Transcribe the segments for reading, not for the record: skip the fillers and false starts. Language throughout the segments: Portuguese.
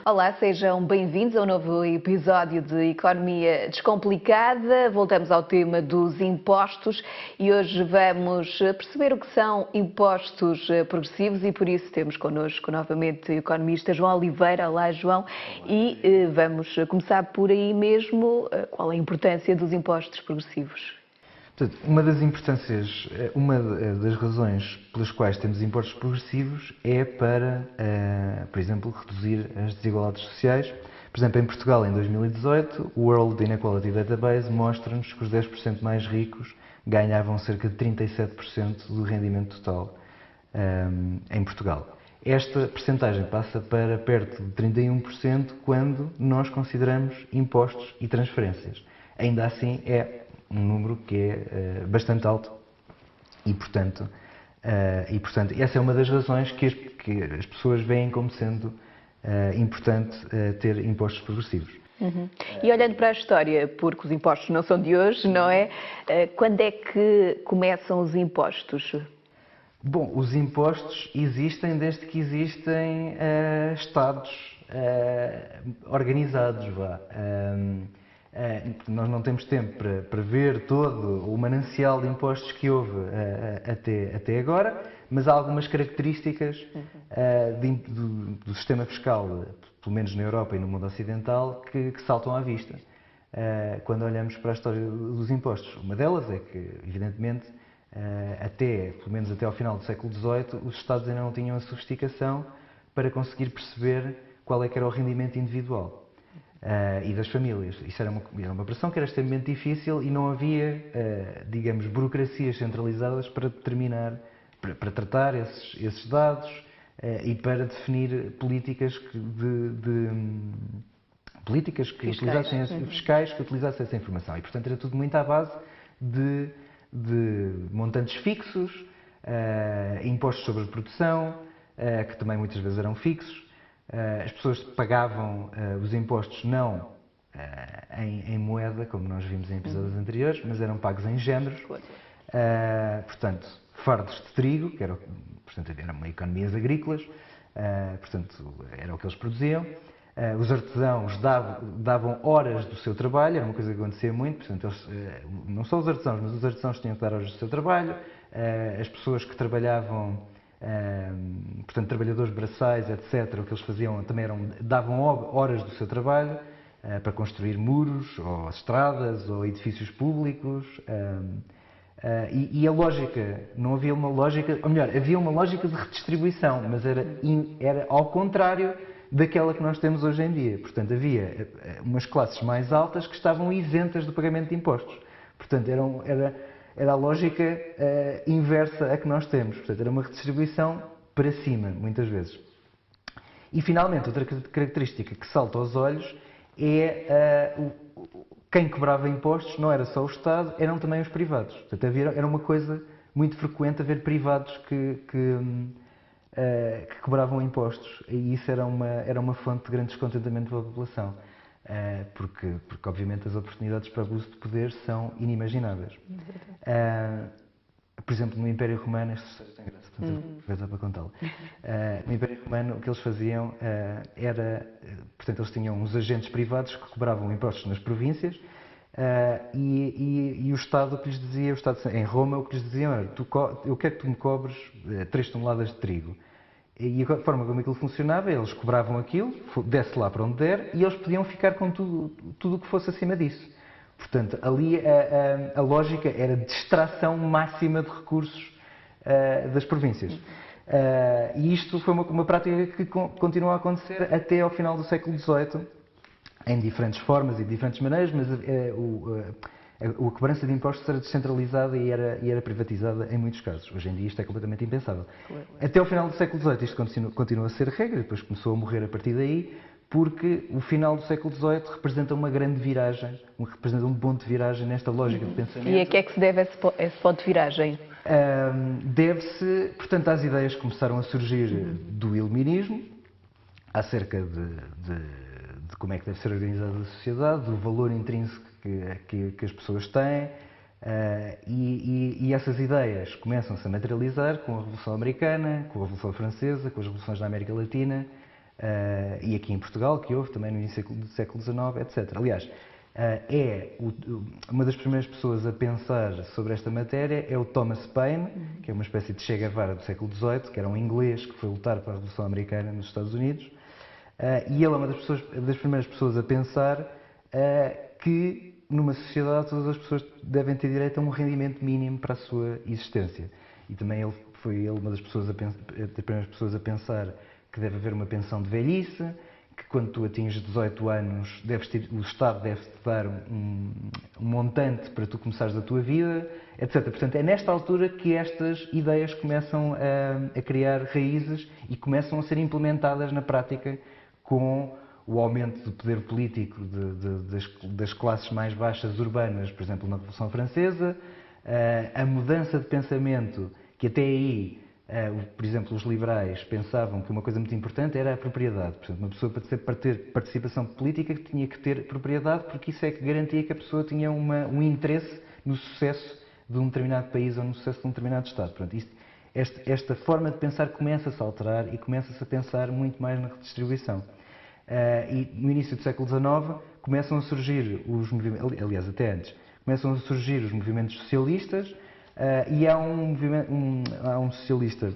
Olá, sejam bem-vindos a um novo episódio de Economia Descomplicada. Voltamos ao tema dos impostos e hoje vamos perceber o que são impostos progressivos e por isso temos connosco novamente o economista João Oliveira. Olá, João. E vamos começar por aí mesmo. Qual é a importância dos impostos progressivos? Portanto, uma das razões pelas quais temos impostos progressivos é para, por exemplo, reduzir as desigualdades sociais. Por exemplo, em Portugal, em 2018, o World Inequality Database mostra-nos que os 10% mais ricos ganhavam cerca de 37% do rendimento total em Portugal. Esta percentagem passa para perto de 31% quando nós consideramos impostos e transferências. Ainda assim, é um número que é bastante alto e, portanto, essa é uma das razões que as pessoas veem como sendo importante ter impostos progressivos. Uhum. E olhando para a história, porque os impostos não são de hoje, não é? Quando é que começam os impostos? Bom, os impostos existem desde que existem Estados organizados, vá. Nós não temos tempo para ver todo o manancial de impostos que houve até agora, mas há algumas características do sistema fiscal, pelo menos na Europa e no mundo ocidental, que saltam à vista quando olhamos para a história dos impostos. Uma delas é que, evidentemente, pelo menos até ao final do século XVIII, os Estados ainda não tinham a sofisticação para conseguir perceber qual é que era o rendimento individual. E das famílias. Isso era uma operação que era extremamente difícil e não havia, digamos, burocracias centralizadas para determinar, para tratar esses dados e para definir políticas fiscais que utilizassem essa informação. E, portanto, era tudo muito à base de montantes fixos, impostos sobre a produção, que também muitas vezes eram fixos. As pessoas pagavam os impostos não em moeda, como nós vimos em episódios anteriores, mas eram pagos em géneros. Portanto, fardos de trigo, portanto, eram economias agrícolas, portanto, era o que eles produziam. Os artesãos davam horas do seu trabalho, era uma coisa que acontecia muito, portanto, não só os artesãos, mas os artesãos tinham que dar horas do seu trabalho. As pessoas que trabalhavam, portanto, trabalhadores braçais, etc., o que eles faziam também davam horas do seu trabalho para construir muros, ou estradas, ou edifícios públicos. E a lógica, não havia uma lógica, ou melhor, havia uma lógica de redistribuição, mas era ao contrário daquela que nós temos hoje em dia. Portanto, havia umas classes mais altas que estavam isentas do pagamento de impostos. Portanto, era a lógica inversa a que nós temos. Portanto, era uma redistribuição para cima, muitas vezes. E, finalmente, outra característica que salta aos olhos é quem cobrava impostos não era só o Estado, eram também os privados. Portanto, era uma coisa muito frequente haver privados que cobravam impostos. E isso era uma fonte de grande descontentamento para a população. Porque, obviamente, as oportunidades para abuso de poder são inimagináveis. Por exemplo, no Império Romano, isto tem graça, portanto, para contá-lo. No Império Romano, o que eles faziam portanto, eles tinham uns agentes privados que cobravam impostos nas províncias e o Estado, o que lhes dizia, em Roma, o que lhes diziam era: eu quero que tu me cobres 3 toneladas de trigo. E a forma como aquilo funcionava, eles cobravam aquilo, desse lá para onde der, e eles podiam ficar com tudo o que fosse acima disso. Portanto, ali a lógica era de extração máxima de recursos das províncias. E isto foi uma prática que continuou a acontecer até ao final do século XVIII, em diferentes formas e de diferentes maneiras, mas a cobrança de impostos era descentralizada e era privatizada em muitos casos. Hoje em dia isto é completamente impensável. Até ao final do século XVIII isto continua a ser regra, depois começou a morrer a partir daí, porque o final do século XVIII representa uma grande viragem, representa um ponto de viragem nesta lógica de pensamento. E a que é que se deve esse ponto de viragem? Deve-se, portanto, às ideias que começaram a surgir do iluminismo, acerca de como é que deve ser organizada a sociedade, do valor intrínseco que as pessoas têm, e essas ideias começam-se a materializar com a Revolução Americana, com a Revolução Francesa, com as revoluções da América Latina, e aqui em Portugal, que houve também no início do século XIX, etc. Aliás, uma das primeiras pessoas a pensar sobre esta matéria é o Thomas Paine, que é uma espécie de Che Guevara do século XVIII, que era um inglês que foi lutar para a Revolução Americana nos Estados Unidos, e ele é uma das primeiras pessoas a pensar que numa sociedade todas as pessoas devem ter direito a um rendimento mínimo para a sua existência. E também foi uma das primeiras pessoas a pensar que deve haver uma pensão de velhice, que quando tu atinges 18 anos o Estado deve-te dar um montante para tu começares a tua vida, etc. Portanto, é nesta altura que estas ideias começam a criar raízes e começam a ser implementadas na prática com o aumento do poder político das classes mais baixas urbanas, por exemplo, na Revolução Francesa, a mudança de pensamento que até aí, por exemplo, os liberais pensavam que uma coisa muito importante era a propriedade. Portanto, uma pessoa para ter participação política tinha que ter propriedade, porque isso é que garantia que a pessoa tinha um interesse no sucesso de um determinado país ou no sucesso de um determinado Estado. Portanto, esta forma de pensar começa-se a alterar e começa-se a pensar muito mais na redistribuição. E no início do século XIX começam a surgir os movimentos, aliás, até antes, começam a surgir os movimentos socialistas, e há um socialista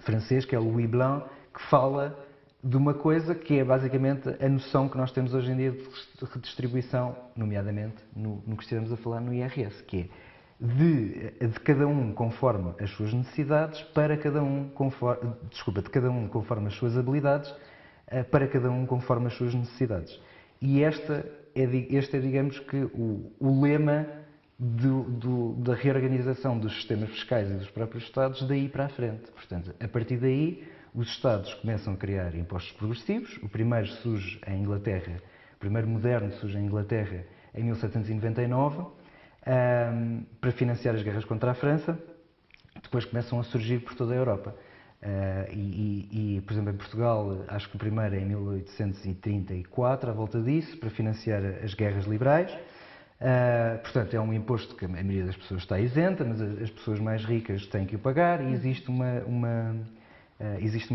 francês, que é o Louis Blanc, que fala de uma coisa que é basicamente a noção que nós temos hoje em dia de redistribuição, nomeadamente no que estivemos a falar no IRS, que é de cada um conforme as suas necessidades, para cada um de cada um conforme as suas habilidades, para cada um conforme as suas necessidades. E este é, digamos que, o lema da reorganização dos sistemas fiscais e dos próprios Estados daí para a frente. Portanto, a partir daí, os Estados começam a criar impostos progressivos. O primeiro surge em Inglaterra, o primeiro moderno surge em Inglaterra em 1799, para financiar as guerras contra a França. Depois começam a surgir por toda a Europa. Por exemplo, em Portugal, acho que o primeiro é em 1834, à volta disso, para financiar as guerras liberais. Portanto, é um imposto que a maioria das pessoas está isenta, mas as pessoas mais ricas têm que o pagar, e existe uma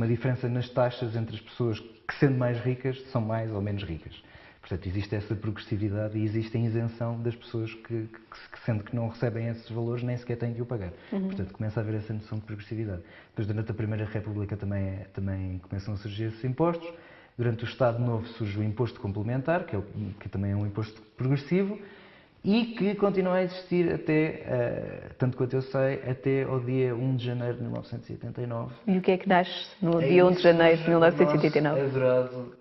diferença nas taxas entre as pessoas que, sendo mais ricas, são mais ou menos ricas. Portanto, existe essa progressividade e existe a isenção das pessoas que, sendo que não recebem esses valores, nem sequer têm que o pagar. Portanto, começa a haver essa noção de progressividade. Depois, durante a Primeira República, também começam a surgir esses impostos. Durante o Estado Novo surge o imposto complementar, que também é um imposto progressivo, e que continua a existir até, tanto quanto eu sei, até ao dia 1 de janeiro de 1989. E o que é que nasce no dia 1 de janeiro de 1989? O nosso adorado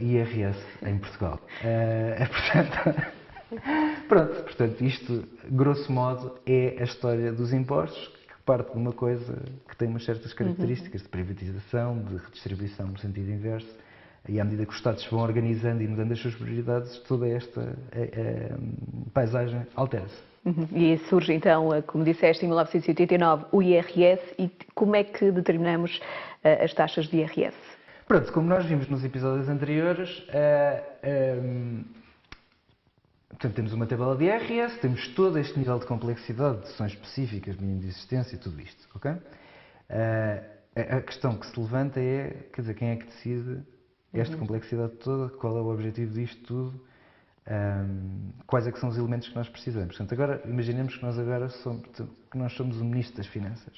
IRS em Portugal. Portanto, isto, grosso modo, é a história dos impostos, que parte de uma coisa que tem umas certas características de privatização, de redistribuição no sentido inverso. E à medida que os Estados se vão organizando e mudando as suas prioridades, toda esta paisagem altera-se. E surge então, como disseste, em 1989, o IRS. E como é que determinamos as taxas de IRS? Pronto, como nós vimos nos episódios anteriores, portanto, temos uma tabela de IRS, temos todo este nível de complexidade, de deduções específicas, mínimo de existência, tudo isto, ok? A questão que se levanta é, quer dizer, quem é que decide esta complexidade toda, qual é o objetivo disto tudo, quais é que são os elementos que nós precisamos. Portanto, agora, imaginemos que nós somos o Ministro das Finanças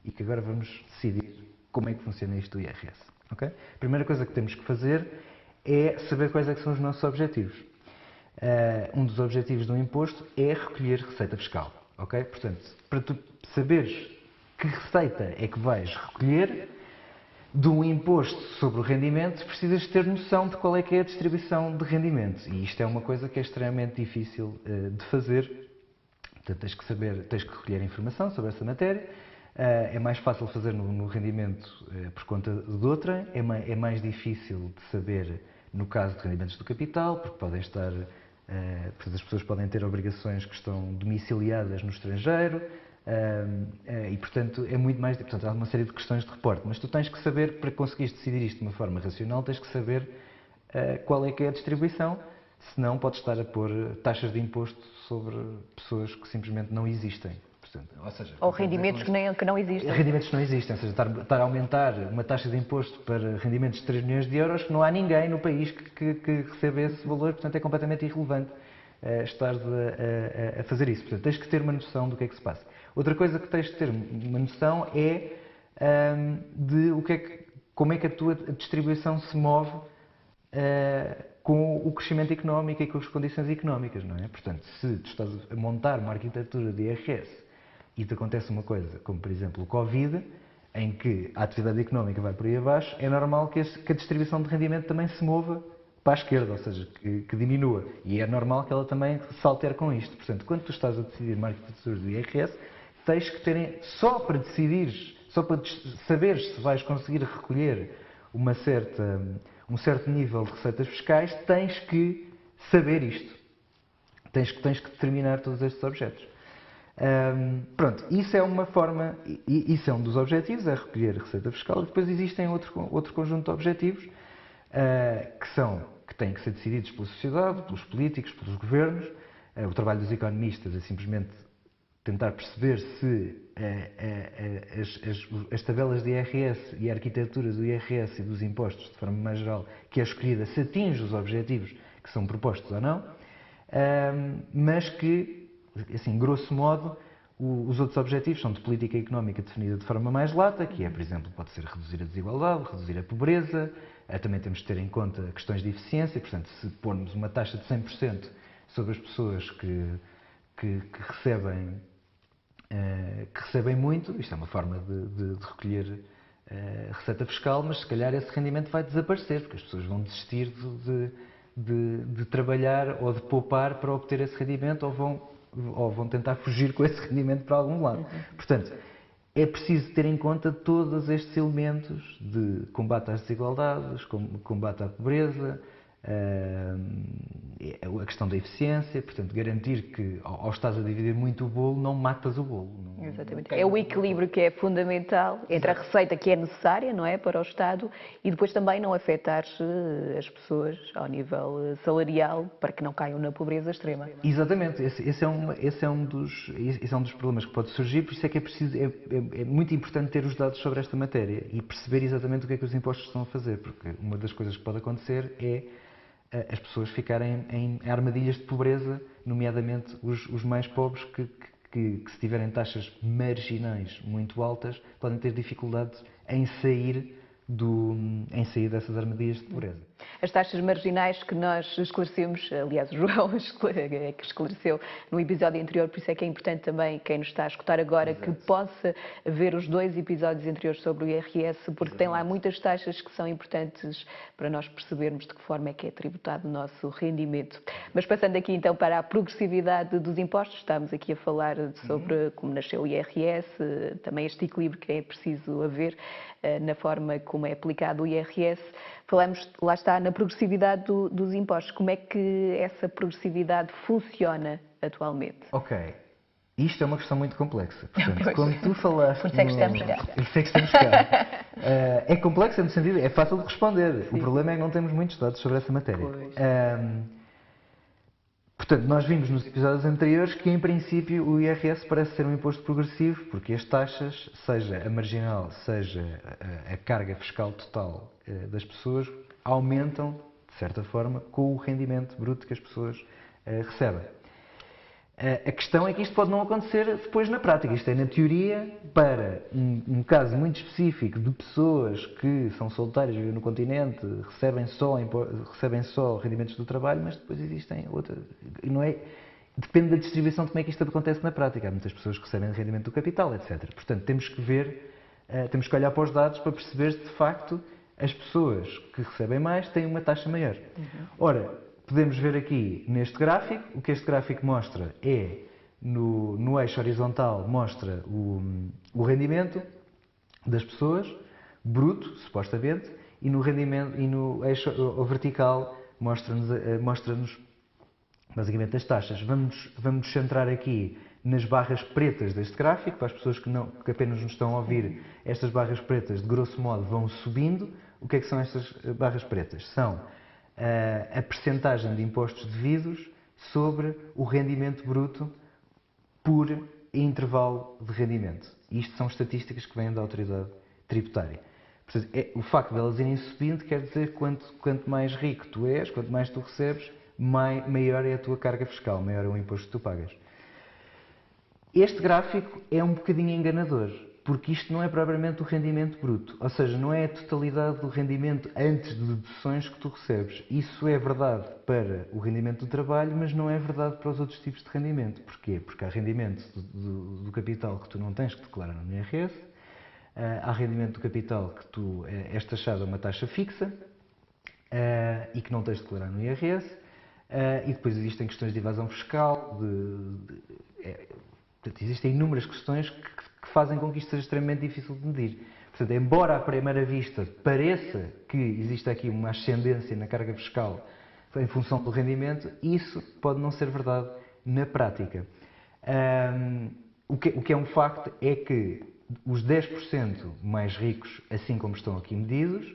e que agora vamos decidir como é que funciona isto do IRS. Okay? A primeira coisa que temos que fazer é saber quais é que são os nossos objetivos. Um dos objetivos do imposto é recolher receita fiscal. Okay? Portanto, para tu saberes que receita é que vais recolher de um imposto sobre o rendimento, precisas ter noção de qual é que é a distribuição de rendimentos. E isto é uma coisa que é extremamente difícil de fazer. Portanto, tens que recolher informação sobre essa matéria. É mais fácil fazer no rendimento por conta de outra. É mais difícil de saber no caso de rendimentos do capital, porque podem estar... as pessoas podem ter obrigações que estão domiciliadas no estrangeiro. E, portanto, é muito mais... Portanto, há uma série de questões de reporte, mas tu tens que saber, para conseguires decidir isto de uma forma racional, tens que saber qual é que é a distribuição, senão podes estar a pôr taxas de imposto sobre pessoas que simplesmente não existem. Portanto, ou seja, Ou rendimentos que não existem. rendimentos que não existem, ou seja, estar a aumentar uma taxa de imposto para rendimentos de 3 milhões de euros, que não há ninguém no país que receba esse valor, portanto é completamente irrelevante estares a fazer isso. Portanto, tens que ter uma noção do que é que se passa. Outra coisa que tens de ter uma noção é de como é que a tua distribuição se move com o crescimento económico e com as condições económicas, não é? Portanto, se tu estás a montar uma arquitetura de IRS e te acontece uma coisa, como por exemplo o Covid, em que a atividade económica vai por aí abaixo, é normal que a distribuição de rendimento também se mova para a esquerda, ou seja, que diminua. E é normal que ela também se altere com isto. Portanto, quando tu estás a decidir uma arquitetura do IRS, tens que terem, só para decidires, só para saberes se vais conseguir recolher um certo nível de receitas fiscais, tens que saber isto. Tens que determinar todos estes objetos. Pronto, isso é uma forma, isso é um dos objetivos, é recolher receita fiscal, e depois existem outro conjunto de objetivos que têm que ser decididos pela sociedade, pelos políticos, pelos governos. O trabalho dos economistas é simplesmente tentar perceber se as tabelas de IRS e a arquitetura do IRS e dos impostos, de forma mais geral, que é escolhida, se atinge os objetivos que são propostos ou não, mas que, assim, grosso modo, os outros objetivos são de política económica definida de forma mais lata, que é, por exemplo, pode ser reduzir a desigualdade, reduzir a pobreza, também temos de ter em conta questões de eficiência, portanto, se pormos uma taxa de 100% sobre as pessoas que recebem muito, isto é uma forma de recolher receita fiscal, mas se calhar esse rendimento vai desaparecer, porque as pessoas vão desistir de trabalhar ou de poupar para obter esse rendimento, ou vão tentar fugir com esse rendimento para algum lado. Portanto, é preciso ter em conta todos estes elementos de combate às desigualdades, combate à pobreza, a questão da eficiência, portanto, garantir que ao estás a dividir muito o bolo, não matas o bolo. Exatamente. É o equilíbrio que é fundamental entre a receita que é necessária, não é, para o Estado, e depois também não afetar as pessoas ao nível salarial para que não caiam na pobreza extrema. Exatamente. Esse é um dos problemas que pode surgir, por isso é que é muito importante ter os dados sobre esta matéria e perceber exatamente o que é que os impostos estão a fazer, porque uma das coisas que pode acontecer é as pessoas ficarem em armadilhas de pobreza, nomeadamente os mais pobres que se tiverem taxas marginais muito altas, podem ter dificuldades em sair dessas armadilhas de pobreza. As taxas marginais que nós esclarecemos, aliás, o João é que esclareceu no episódio anterior, por isso é que é importante também quem nos está a escutar agora que possa ver os 2 episódios anteriores sobre o IRS, porque tem lá muitas taxas que são importantes para nós percebermos de que forma é que é tributado o nosso rendimento. Mas passando aqui então para a progressividade dos impostos, estamos aqui a falar sobre como nasceu o IRS, também este equilíbrio que é preciso haver na forma como é aplicado o IRS. Falamos, lá está, na progressividade dos impostos. Como é que essa progressividade funciona atualmente? Ok. Isto é uma questão muito complexa. Portanto, como tu falaste... Por isso é que estamos cá. Por isso é que estamos cá. É complexa no sentido... É fácil de responder. Sim. O problema é que não temos muitos dados sobre essa matéria. Portanto, nós vimos nos episódios anteriores que, em princípio, o IRS parece ser um imposto progressivo, porque as taxas, seja a marginal, seja a carga fiscal total das pessoas, aumentam, de certa forma, com o rendimento bruto que as pessoas recebem. A questão é que isto pode não acontecer depois na prática. Isto é na teoria para um caso muito específico de pessoas que são solteiras, vivem no continente, recebem só rendimentos do trabalho, mas depois existem outras. Não é? Depende da distribuição de como é que isto acontece na prática. Há muitas pessoas que recebem rendimento do capital, etc. Portanto, temos que olhar para os dados para perceber se de facto as pessoas que recebem mais têm uma taxa maior. Ora, podemos ver aqui neste gráfico, o que este gráfico mostra é, no eixo horizontal, mostra o rendimento das pessoas, bruto, supostamente, e no eixo vertical mostra-nos basicamente as taxas. Vamos centrar aqui nas barras pretas deste gráfico, para as pessoas que apenas nos estão a ouvir, estas barras pretas, de grosso modo, vão subindo. O que é que são estas barras pretas? São a percentagem de impostos devidos sobre o rendimento bruto por intervalo de rendimento. Isto são estatísticas que vêm da autoridade tributária. Portanto, o facto de elas irem subindo quer dizer que quanto mais rico tu és, quanto mais tu recebes, maior é a tua carga fiscal, maior é o imposto que tu pagas. Este gráfico é um bocadinho enganador, porque isto não é propriamente o rendimento bruto, ou seja, não é a totalidade do rendimento antes de deduções que tu recebes. Isso é verdade para o rendimento do trabalho, mas não é verdade para os outros tipos de rendimento. Porquê? Porque há rendimento do capital que tu não tens que declarar no IRS, há rendimento do capital que tu és taxado a uma taxa fixa e que não tens de declarar no IRS, e depois existem questões de evasão fiscal, portanto, existem inúmeras questões que fazem com que isto seja extremamente difícil de medir. Portanto, embora à primeira vista pareça que existe aqui uma ascendência na carga fiscal em função do rendimento, isso pode não ser verdade na prática. O que é um facto é que os 10% mais ricos, assim como estão aqui medidos,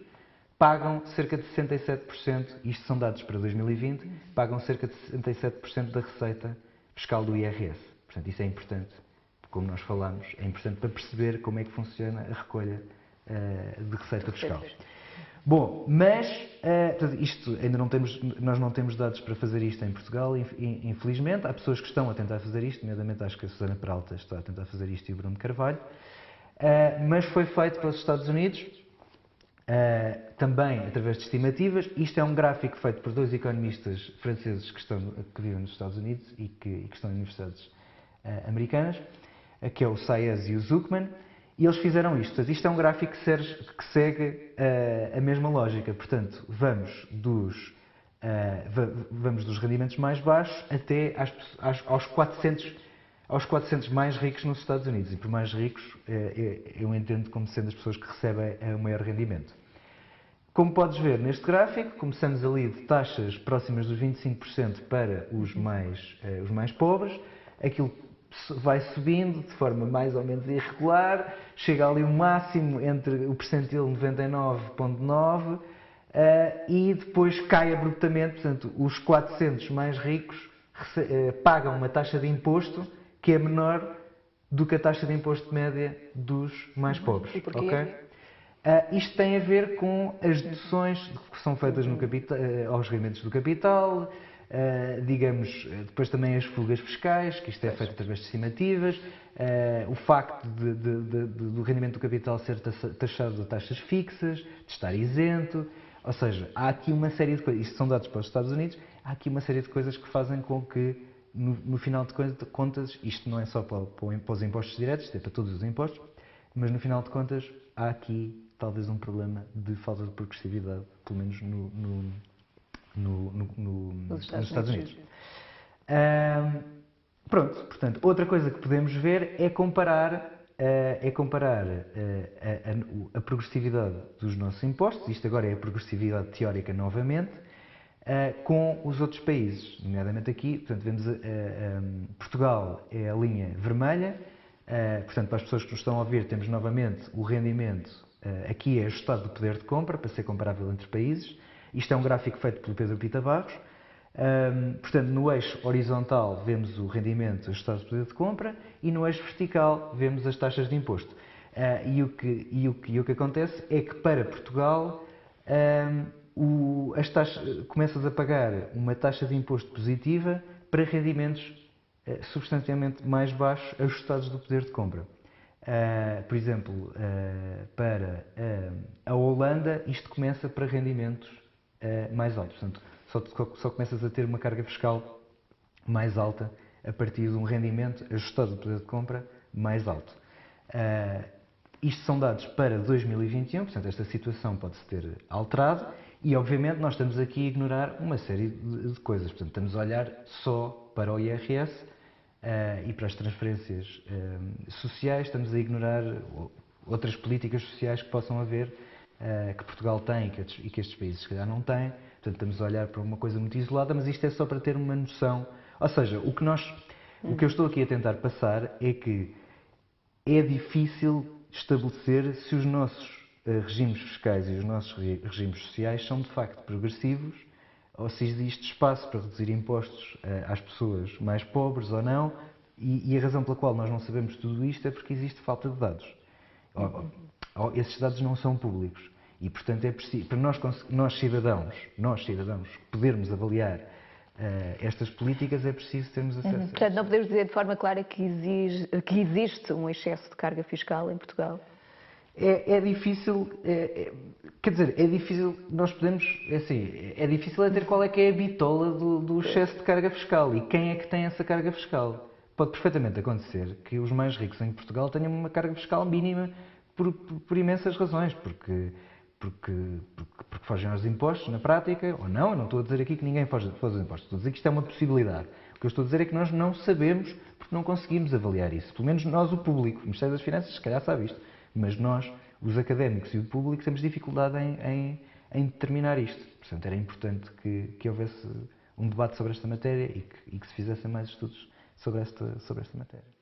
pagam cerca de 67%, isto são dados para 2020, pagam cerca de 67% da receita fiscal do IRS. Portanto, isso é importante, como nós falámos, é importante para perceber como é que funciona a recolha de receita fiscal. Bom, mas isto ainda não temos, nós não temos dados para fazer isto em Portugal, infelizmente. Há pessoas que estão a tentar fazer isto, nomeadamente acho que a Susana Peralta está a tentar fazer isto e o Bruno Carvalho, mas foi feito pelos Estados Unidos, também através de estimativas. Isto é um gráfico feito por dois economistas franceses que vivem nos Estados Unidos e que estão em universidades americanas, que é o Saez e o Zuckman, e eles fizeram isto. Portanto, isto é um gráfico que segue a mesma lógica. Portanto, vamos dos rendimentos mais baixos até aos 400 mais ricos nos Estados Unidos. E por mais ricos, eu entendo como sendo as pessoas que recebem o maior rendimento. Como podes ver neste gráfico, começamos ali de taxas próximas dos 25% para os mais pobres. Aquilo vai subindo de forma mais ou menos irregular, chega ali um máximo entre o percentil 99,9% e depois cai abruptamente. Portanto, os 400 mais ricos pagam uma taxa de imposto que é menor do que a taxa de imposto média dos mais pobres. E porquê? Okay? Isto tem a ver com as deduções que são feitas aos rendimentos do capital, depois também as fugas fiscais, que isto é feito através de estimativas, o facto do rendimento do capital ser taxado a taxas fixas, de estar isento, ou seja, há aqui uma série de coisas, isto são dados para os Estados Unidos, há aqui uma série de coisas que fazem com que, no final de contas, isto não é só para os impostos diretos, isto é para todos os impostos, mas no final de contas há aqui talvez um problema de falta de progressividade, pelo menos nos Estados Unidos. Pronto, portanto, outra coisa que podemos ver é comparar a progressividade dos nossos impostos, isto agora é a progressividade teórica novamente, com os outros países, nomeadamente aqui, portanto, vemos Portugal é a linha vermelha, portanto, para as pessoas que nos estão a ouvir, temos novamente o rendimento, aqui é ajustado do poder de compra, para ser comparável entre países. Isto é um gráfico feito pelo Pedro Pita Barros. Portanto, no eixo horizontal vemos o rendimento ajustado do poder de compra e no eixo vertical vemos as taxas de imposto. E o que acontece é que para Portugal começas a pagar uma taxa de imposto positiva para rendimentos substancialmente mais baixos ajustados do poder de compra. Por exemplo, para a Holanda, isto começa para rendimentos mais altos. Portanto, só começas a ter uma carga fiscal mais alta a partir de um rendimento ajustado do poder de compra mais alto. Isto são dados para 2021, portanto, esta situação pode-se ter alterado e, obviamente, nós estamos aqui a ignorar uma série de coisas. Portanto, estamos a olhar só para o IRS e para as transferências sociais, estamos a ignorar outras políticas sociais que possam haver, que Portugal tem e que estes países, se calhar, não têm. Portanto, estamos a olhar para uma coisa muito isolada, mas isto é só para ter uma noção. Ou seja, o que eu estou aqui a tentar passar é que é difícil estabelecer se os nossos regimes fiscais e os nossos regimes sociais são, de facto, progressivos ou se existe espaço para reduzir impostos às pessoas mais pobres ou não, E a razão pela qual nós não sabemos tudo isto é porque existe falta de dados. Esses dados não são públicos. E, portanto, é preciso, para nós cidadãos, podermos avaliar estas políticas, é preciso termos acesso a Portanto, não podemos dizer de forma clara que existe um excesso de carga fiscal em Portugal. É difícil, quer dizer, é difícil, nós podemos, é difícil é ter qual é que é a bitola do excesso de carga fiscal e quem é que tem essa carga fiscal. Pode perfeitamente acontecer que os mais ricos em Portugal tenham uma carga fiscal mínima por imensas razões, porque fogem aos impostos na prática, ou não, eu não estou a dizer aqui que ninguém foge aos impostos, estou a dizer que isto é uma possibilidade. O que eu estou a dizer é que nós não sabemos porque não conseguimos avaliar isso. Pelo menos nós, o público, o Ministério das Finanças, se calhar sabe isto, mas nós, os académicos e o público, temos dificuldade em determinar isto. Portanto, era importante que houvesse um debate sobre esta matéria e que se fizessem mais estudos sobre esta matéria.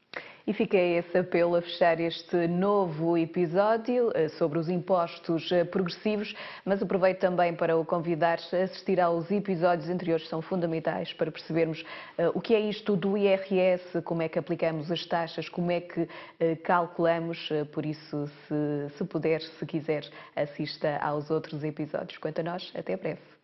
E fica esse apelo a fechar este novo episódio sobre os impostos progressivos, mas aproveito também para o convidar a assistir aos episódios anteriores, que são fundamentais para percebermos o que é isto do IRS, como é que aplicamos as taxas, como é que calculamos. Por isso, se puder, se quiser, assista aos outros episódios. Quanto a nós, até breve.